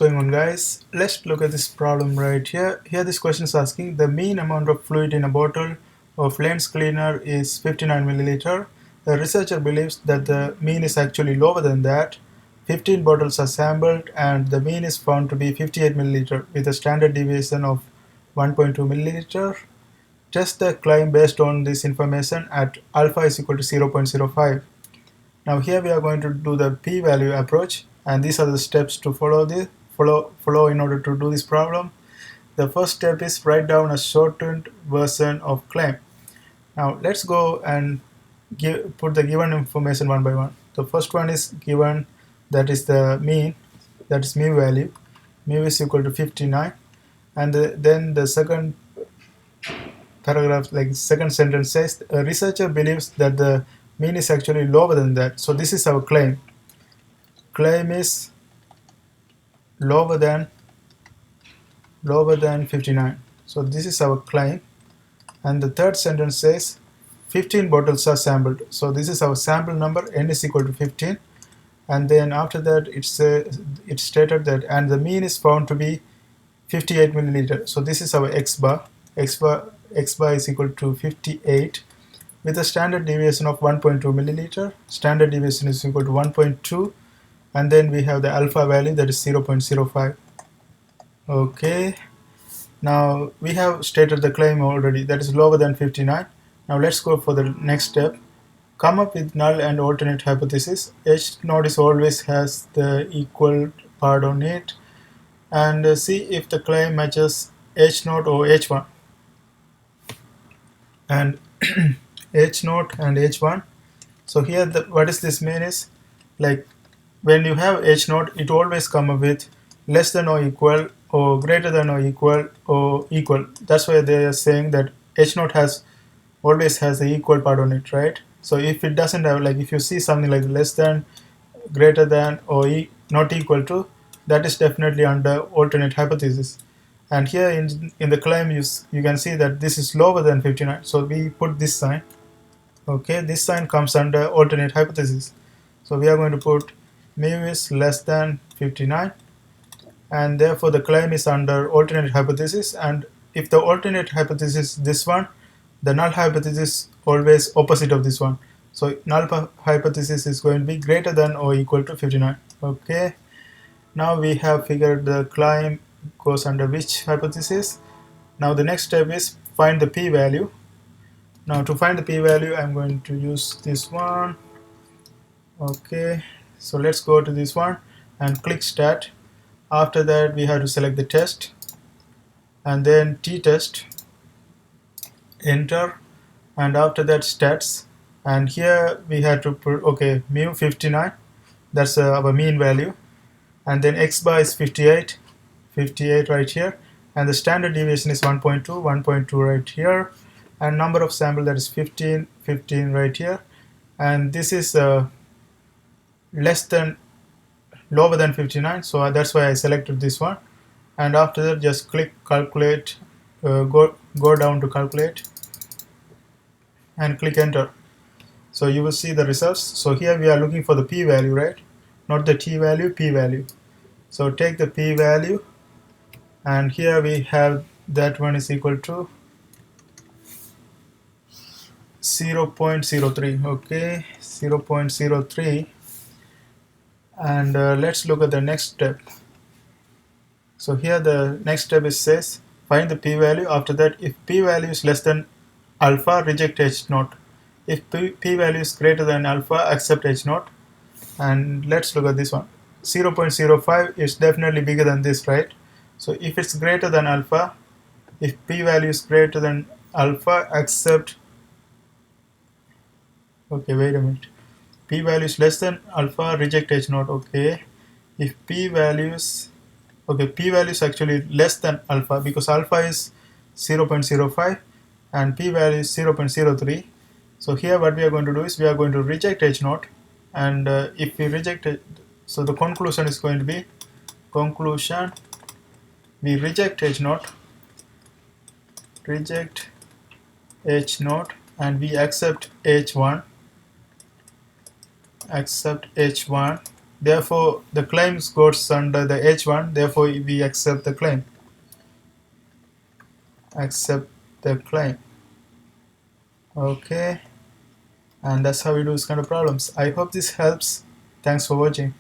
going on, guys? Let's look at this problem right here. Here this question is asking the mean amount of fluid in a bottle of lens cleaner is 59 milliliter. The researcher believes that the mean is actually lower than that. 15 bottles are sampled and the mean is found to be 58 milliliter with a standard deviation of 1.2 milliliter. Test the claim based on this information at alpha is equal to 0.05. Now here we are going to do the p-value approach, and these are the steps to follow in order to do this problem. The first step is write down a shortened version of claim. Now let's go and put the given information one by one. The first one is given, that is the mean, that is mu value. Mu is equal to 59, and then the second paragraph, like second sentence says, a researcher believes that the mean is actually lower than that. So this is our claim. Claim is lower than 59. So this is our claim. And the third sentence says 15 bottles are sampled. So this is our sample number, n is equal to 15. And then after that it's stated that and the mean is found to be 58 milliliter. So this is our x bar. X bar is equal to 58 with a standard deviation of 1.2 milliliter. Standard deviation is equal to 1.2, and then we have the alpha value, that is 0.05. Okay, now we have stated the claim already, that is lower than 59. Now let's go for the next step. Come up with null and alternate hypothesis. H naught is always has the equal part on it, and see if the claim matches H naught or H1. And H naught and H1. So here what does this mean is, like when you have H naught, it always come up with less than or equal or greater than or equal. That's why they are saying that H naught always has the equal part on it, right? So if it doesn't have, like if you see something like less than, greater than, or not equal to, that is definitely under alternate hypothesis. And here in the claim you can see that this is lower than 59, so we put this sign. Okay, this sign comes under alternate hypothesis. So we are going to put mu is less than 59, and therefore the claim is under alternate hypothesis. And if the alternate hypothesis is this one, the null hypothesis always opposite of this one. So null hypothesis is going to be greater than or equal to 59. Okay, now we have figured the claim goes under which hypothesis. Now the next step is find the p-value. Now to find the p-value, I'm going to use this one. Okay, so let's go to this one and click stat. After that we have to select the test and then t-test, enter, and after that stats, and here we have to put, okay, mu 59, that's our mean value, and then x bar is 58 right here, and the standard deviation is 1.2 right here, and number of sample, that is 15 right here, and this is lower than 59, so that's why I selected this one. And after that just click calculate, go down to calculate and click enter. So you will see the results. So here we are looking for the p-value, right? Not the t-value, p-value. So take the p-value, and here we have that one is equal to 0.03. okay, 0.03. and let's look at the next step. So here the next step is says find the p-value. After that, if p-value is less than alpha, reject H naught. If p-value is greater than alpha, accept H naught. And let's look at this one. 0.05 is definitely bigger than this, right? So if it's greater than alpha, if p-value is greater than alpha, accept, okay, wait a minute, p-value is less than alpha, reject H naught. Okay, if p-value is, okay, p-value is actually less than alpha because alpha is 0.05 and p-value is 0.03. so here what we are going to do is we are going to reject H naught, and if we reject it, so the conclusion is going to be, conclusion, we reject H naught, and we accept H1, Therefore, the claim goes under the H1. Therefore, we accept the claim. Accept the claim. Okay. And that's how we do this kind of problems. I hope this helps. Thanks for watching.